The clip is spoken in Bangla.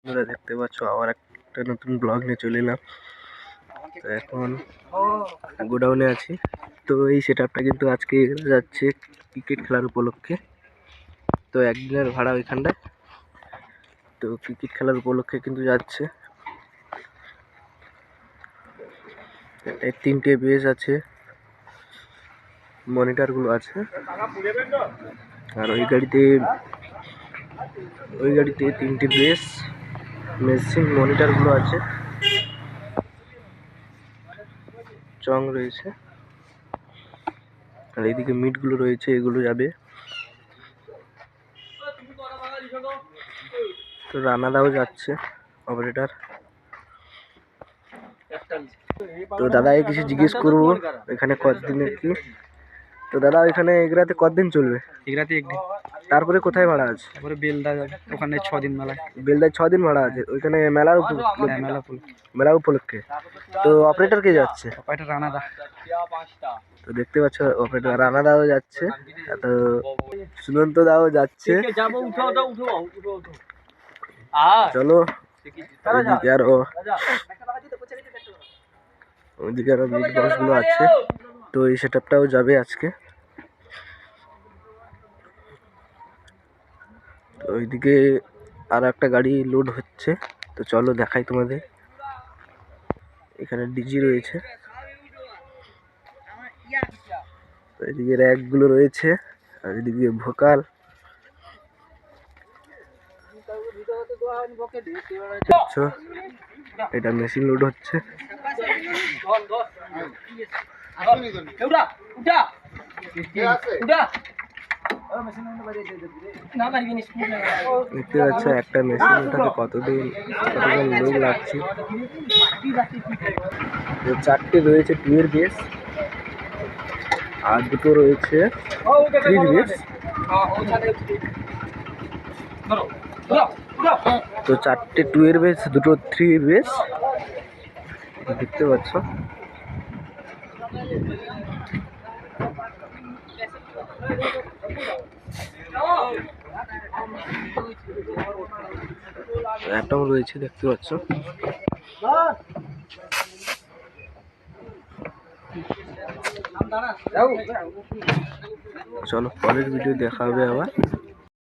তোমরা দেখতে পাচ্ছ আবার একটা নতুন ব্লগ নিয়ে চলে এলাম। তো এখন গোডাউনে আছি। তো এই সেটআপটা কিন্তু আজকে যাচ্ছে ক্রিকেট খেলার উপলক্ষে। তো একদিনের ভাড়া ওইখানটায়, তো ক্রিকেট খেলার উপলক্ষে কিন্তু যাচ্ছে। এটায় 3টে বেস আছে, মনিটর গুলো আছে, আর ওই গাড়িতে 3টে বেস, মেশিন, মনিটর গুলো আছে, চং রয়েছে, আর এইদিকে মিট গুলো রয়েছে, এগুলো যাবে। তো রানাদাও যাচ্ছে অপারেটর। তো দাদা কিছু জিজ্ঞেস করবো, এখানে কতদিনের কি? তো দাদা এখানে এগরাতে কতদিন চলবে? এগরাতে একদিন, তারপরে কোথায় ভাড়া আছে? তারপরে বেলদা যাবে, ওখানে 6 দিন মেলা। বেলদায় 6 দিন ভাড়া আছে, ওইখানে মেলার মেলা উপলক্ষে। তো অপারেটর কে যাচ্ছে? অপারেটর রানাদা। তো দেখতে পাচ্ছ অপারেটর রানাদাও যাচ্ছে, তো সুনন্ত দাও যাচ্ছে। চলো ওইদিকে আরো মিট বক্স গুলো আছে, তো এই সেটআপটাও যাবে আজকে। তো ওইদিকে আর একটা গাড়ি লোড হচ্ছে, তো চলো দেখাই তোমাদের। এখানে ডিজি রয়েছে, এদিকে র্যাক গুলো রয়েছে, আর এদিকে ভোকাল। এটা মেশিন লোড হচ্ছে। দেখতে পাচ্ছ একটা মেশিন ওঠাতে কতজন লোক লাগছে। 4টে রয়েছে 2 এর বেস, আর 2টো রয়েছে 3 বেস। তো 4টে 2 এর বেস, 2টো 3 বেস দেখতে পাচ্ছ। অ্যাটম রয়েছে দেখতে পাচ্ছ। চলো পরের ভিডিও দেখা হবে আবার।